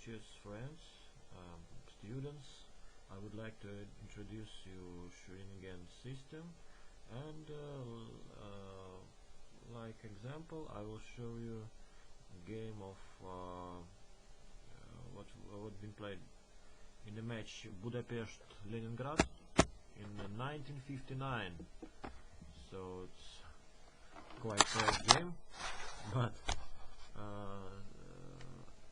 chess friends, students. I would like to introduce you Scheveningen system, and like example, I will show you a game of what been played in the match Budapest-Leningrad in 1959. So it's quite a game, but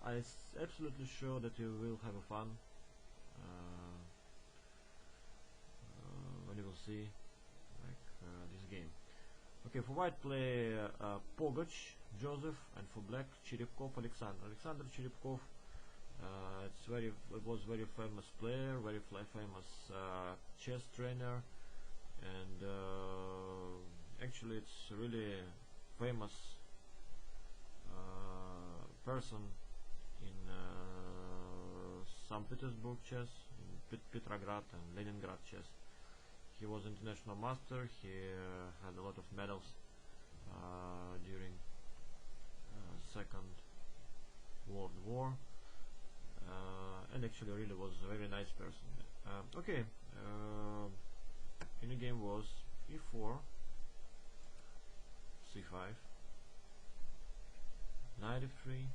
I'm absolutely sure that you will have a fun when you will see this game. Okay, for white play Pogac, Joseph, and for black Cherepkov, Alexander. Alexander Cherepkov, it was very famous player, very famous chess trainer, and actually it's really famous person in St. Petersburg chess, in Petrograd and Leningrad chess. He was international master. He had a lot of medals during Second World War, and actually really was a very nice person. Okay, in the game was e4, c5, knight f3,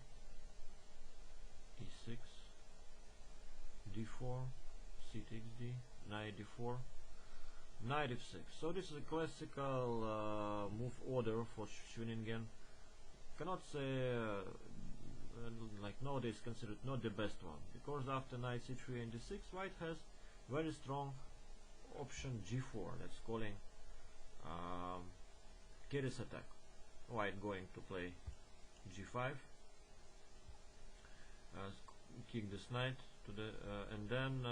e6, d4, c takes d, knight d4, knight f6. So this is a classical move order for Scheveningen. Cannot say like nowadays considered not the best one, because after knight c3 and d6, white has very strong option g4. That's calling carries attack. White going to play g5, kick this knight to the and then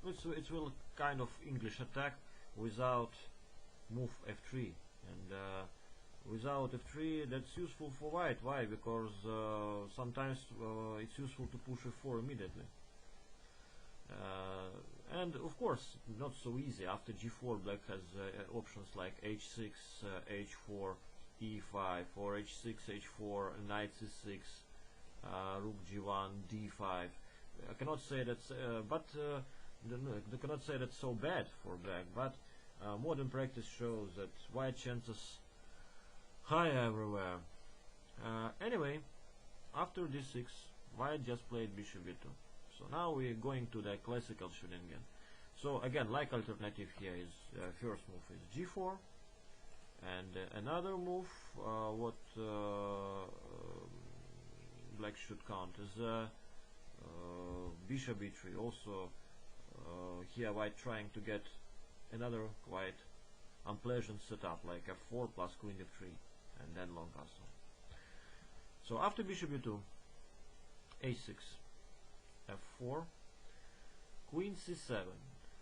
it will kind of English attack without move f3, and without f3 that's useful for white. Why? Because sometimes it's useful to push f4 immediately, and of course not so easy. After g4, black has options like h6, h4, e5, or h6, h4, knight c6, rook g1, d5. I cannot say that's they cannot say that's so bad for black, but modern practice shows that white chances high everywhere. Anyway, after d6, white just played bishop b2. So now we're going to the classical Scheveningen. So again, like alternative here is first move is g4, and another move what black should count is bishop b3. Also here white trying to get another quite unpleasant setup like f4 plus queen f3 and then long castle. So after bishop b2, a6, f4, queen c7.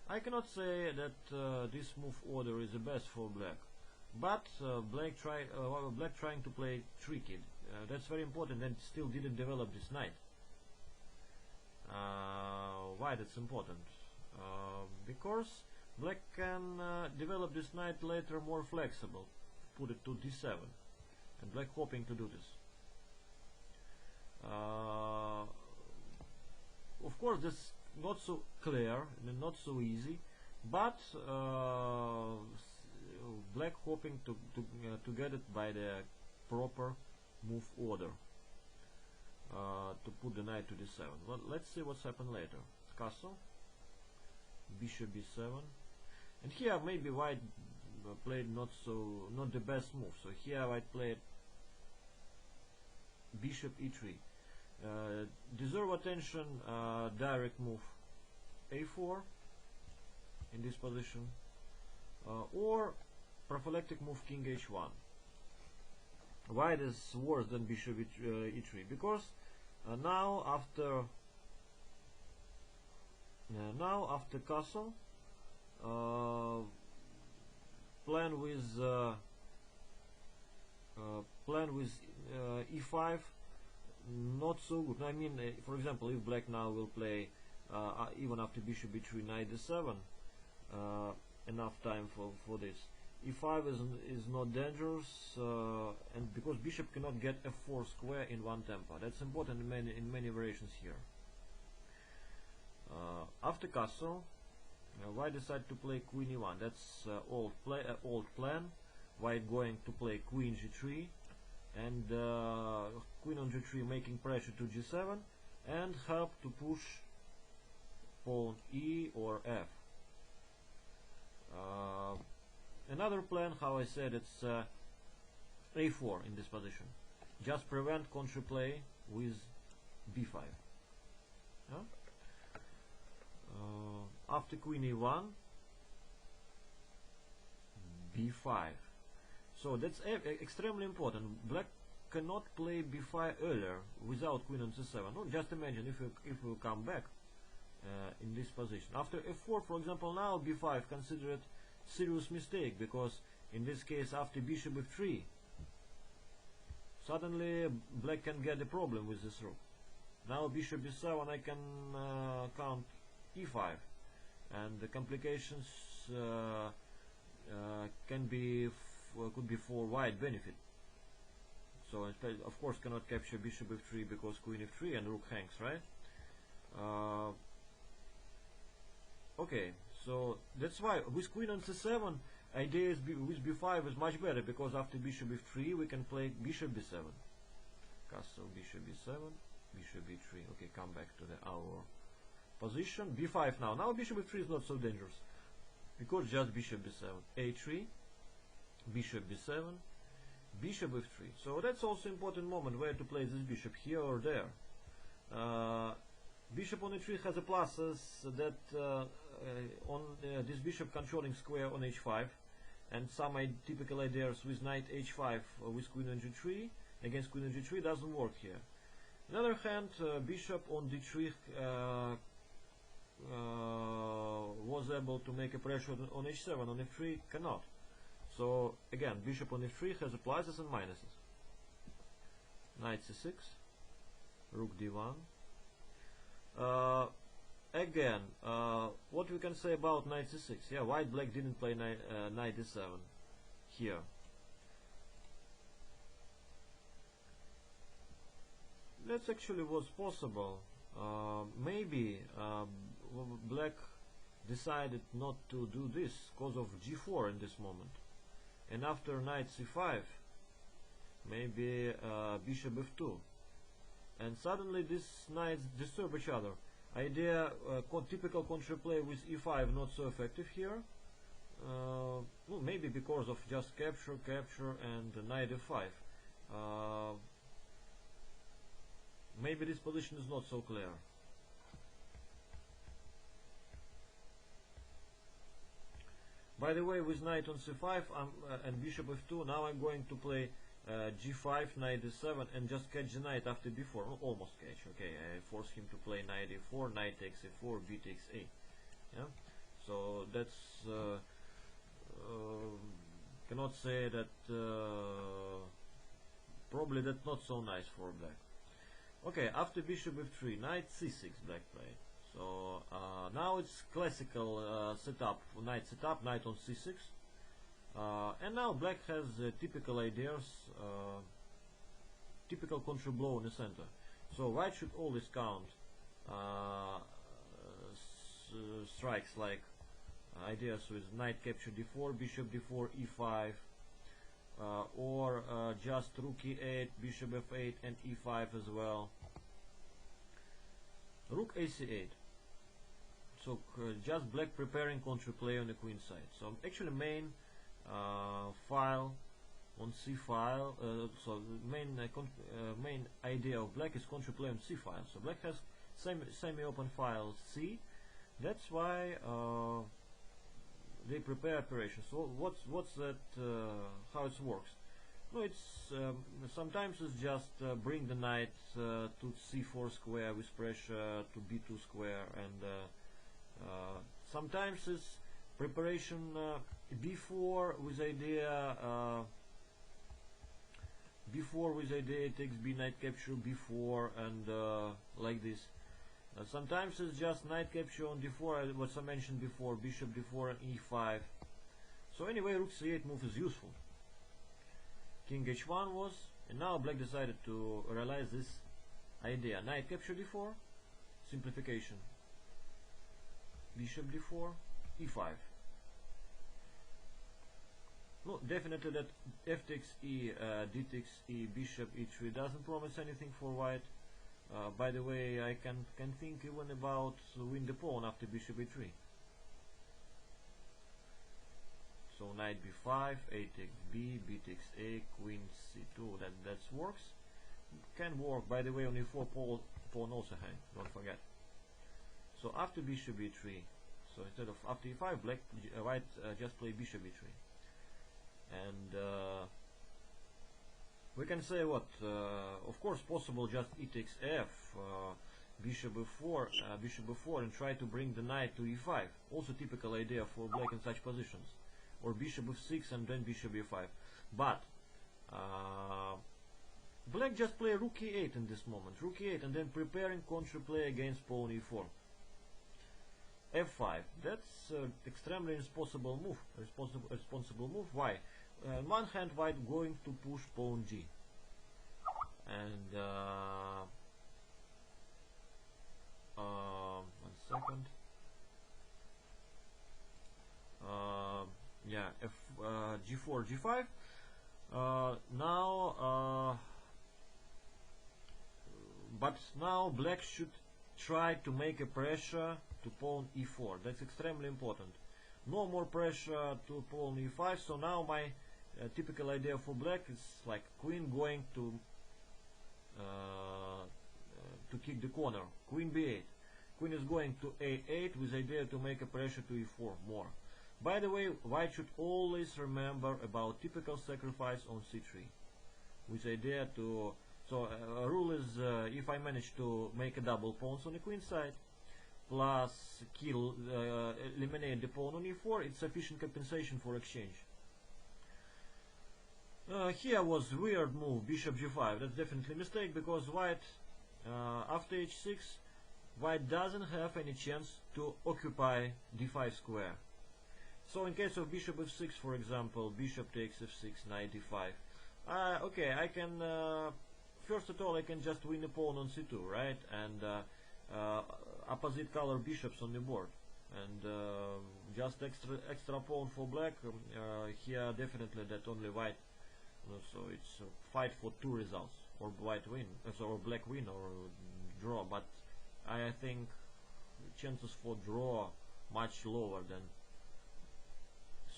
I cannot say that this move order is the best for black, but black trying to play tricky. That's very important, and still didn't develop this knight. Why that's important? Because black can develop this knight later more flexible, put it to d7, and black hoping to do this. Of course this not so clear and not so easy, but black hoping to get it by the proper move order, to put the knight to d7. Well, let's see what's happened later. Castle, bishop b7, and here maybe white played not the best move. So here white played bishop e3. Deserve attention, direct move a4 in this position, or prophylactic move king h1. White is worse than bishop e3 because now after castle, plan with e5 not so good. I mean, for example, if black now will play even after bishop b3 knight d7, enough time for this, e5 is not dangerous, and because bishop cannot get f4 square in one tempo. That's important in many variations here. After castle, white decide to play queen e1. That's old plan. White going to play queen g3, and queen on g3 making pressure to g7 and help to push pawn e or f. Another plan, how I said, it's a4 in this position. Just prevent counterplay with b5. Yeah? After queen e1, b5. So that's extremely important. Black cannot play b5 earlier without queen on c7. No, just imagine if you come back in this position. After f4, for example, now b5 considered serious mistake, because in this case after bishop f3, suddenly black can get a problem with this rook. Now bishop b7, I can count e5, and the complications could be for white benefit. So of course cannot capture bishop f3 because queen f3 and rook hangs, right? Okay, so that's why with queen on c7, idea is with b5 is much better, because after bishop f3 we can play bishop b7, castle bishop b7, bishop b3. Okay, come back to our position. b5 now. Now bishop f3 is not so dangerous, because just bishop b7, a3, bishop b7, bishop f3. So that's also important moment where to play this bishop, here or there. Bishop on e3 has a pluses that on this bishop controlling square on h5, and some typical ideas with knight h5 with queen on g3 against queen on g3 doesn't work here. On the other hand, bishop on d3 was able to make a pressure on h7, on f3 cannot. So again, bishop on f3 has a pluses and minuses. Knight c6, rook d1. Again, what we can say about knight c6? Yeah, white black didn't play knight d7 here. That actually was possible. Maybe black decided not to do this because of g4 in this moment, and after knight c5, maybe bishop f2, and suddenly these knights disturb each other. Idea, typical counterplay with e5 not so effective here. Well, maybe because of just capture, and knight f5. Maybe this position is not so clear. By the way, with knight on c5 and bishop f2, now I'm going to play g5, knight d7, and just catch the knight after b4. Almost catch. Okay, I force him to play knight a4, knight takes a4, b takes a. Yeah. So that's cannot say that. Probably that's not so nice for black. Okay, after bishop f3, knight c6 black played. So now it's classical setup, knight setup, knight on c6. And now black has typical ideas, typical counter blow in the center. So white should always count strikes like ideas with knight capture d4, bishop d4, e5, or just rook e8, bishop f8, and e5 as well. Rook ac8. So just black preparing counterplay on the queen side. So actually main file on c file. So main idea of black is counterplay on c file. So black has semi-open file c. That's why they prepare operations. So what's that? How it works? No, it's sometimes it's just bring the knight to c4 square with pressure to b2 square, and sometimes it's preparation b4 with idea takes b, knight capture b4, and like this. Sometimes it's just knight capture on d4, what I mentioned before, bishop d4 and e5. So anyway, rook c8 move is useful. King h1 was, and now black decided to realize this idea. Knight capture d4, simplification. Bishop d4, e5. No, definitely that f takes e, d takes e, bishop e3 doesn't promise anything for white. By the way, I can think even about win the pawn after bishop e3. So knight b5, a takes b, b takes a, queen c2. That works. Can work. By the way, on e4 pawn also hang. Don't forget. So after bishop e3, so instead of after e5, white just play bishop e3. And we can say what? Of course, possible just e takes f, bishop b4, and try to bring the knight to e5. Also typical idea for black in such positions. Or bishop f6 and then bishop e5. But black just play rook e8 in this moment. Rook e8 and then preparing contra play against pawn e4. f5. That's extremely responsible move. Responsible move. Why? On one hand, white going to push pawn g, and 1 second. Yeah, g4, g5. But now black should try to make a pressure to pawn e4. That's extremely important. No more pressure to pawn e5. So now my typical idea for black is like queen going to kick the corner. Queen b8. Queen is going to a8 with idea to make a pressure to e4 more. By the way, white should always remember about typical sacrifice on c3, with idea to. So a rule is if I manage to make a double pawns on the queen side, plus kill, eliminate the pawn on e4, it's sufficient compensation for exchange. Here was weird move, bishop g5. That's definitely a mistake, because white after h6, white doesn't have any chance to occupy d5 square. So in case of bishop f6, for example, bishop takes f6, knight d5. Okay, I can first of all I can just win the pawn on c2, right? And opposite color bishops on the board, and just extra pawn for black. Here definitely that only white. So it's a fight for two results, or white win, or black win, or draw. But I think chances for draw much lower than.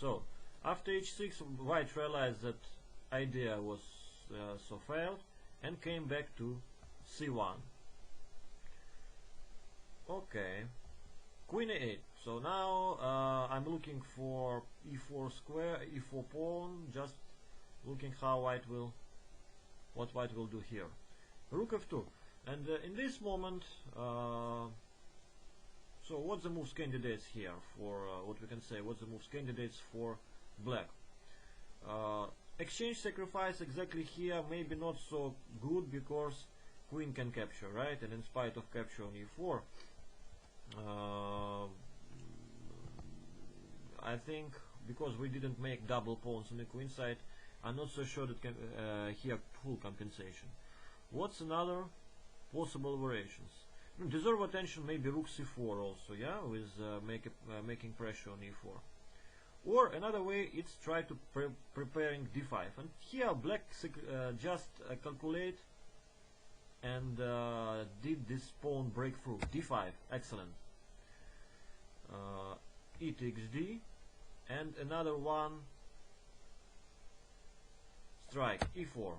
So after h6, white realized that idea was so failed and came back to c1. Okay, queen a8. So now I'm looking for e4 square, e4 pawn, just looking how what white will do here. Rook f2, and in this moment, so what's the moves candidates here for what we can say? What's the moves candidates for black? Exchange sacrifice exactly here, maybe not so good, because queen can capture, right? And in spite of capture on e4, I think because we didn't make double pawns on the queen side, I'm not so sure that can here full compensation. What's another possible variations? Deserve attention, maybe rook c4 also, yeah, with making pressure on e4. Or another way, it's try to preparing d5. And here black just calculate and did this pawn breakthrough. d5, excellent. E takes d, and another one strike, e4.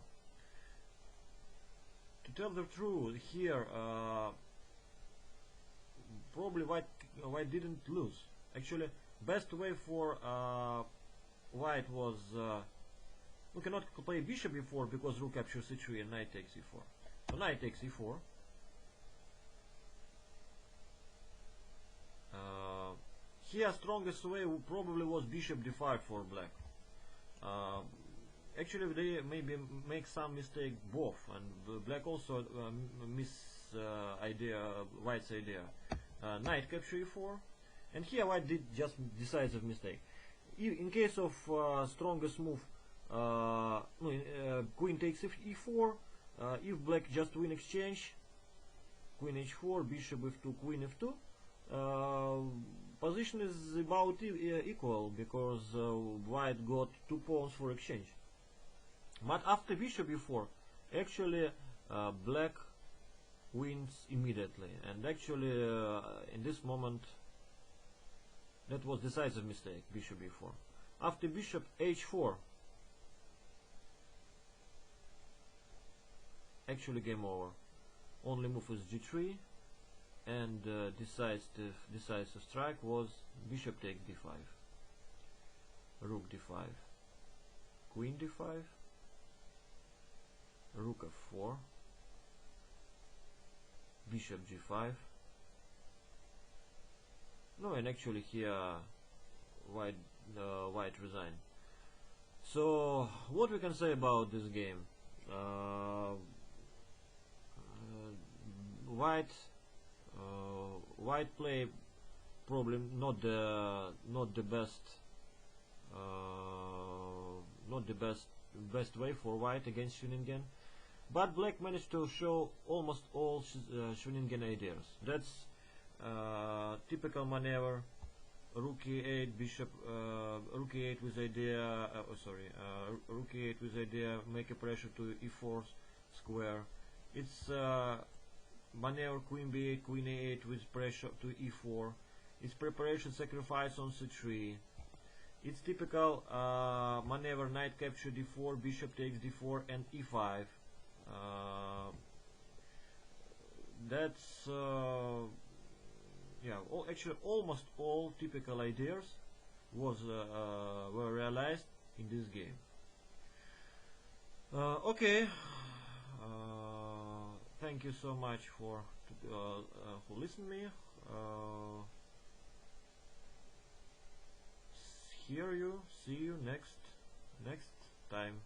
To tell the truth, here probably white didn't lose. Actually, best way for white was we cannot play bishop e4 because rook captures c3 and knight takes e4. So knight takes e4. Here strongest way probably was bishop d5 for black. Actually they maybe make some mistake both, and black also miss white's idea. Knight capture e4, and here white did just decisive mistake. in case of strongest move, no, queen takes e4. If black just win exchange, queen h4, bishop f2, queen f2, position is about equal, because white got 2 pawns for exchange. But after bishop e4, actually black wins immediately, and actually in this moment that was decisive mistake, bishop e4. After bishop h4, actually game over. Only move is g3, and decisive strike was bishop takes d5, rook d5, queen d5, rook f4, bishop g5. No, and actually here white resigned. So what we can say about this game? White play probably not the best way for white against Scheveningen, but black managed to show almost all Scheveningen ideas. That's typical maneuver, rook e8, bishop, rook e8 with idea, rook e8 with idea, make a pressure to e4 square. It's maneuver queen b8, queen a8 with pressure to e4. It's preparation sacrifice on c3. It's typical maneuver knight capture d4, bishop takes d4, and e5. That's yeah, actually almost all typical ideas were realized in this game. Okay. Thank you so much for listening me. See you next time.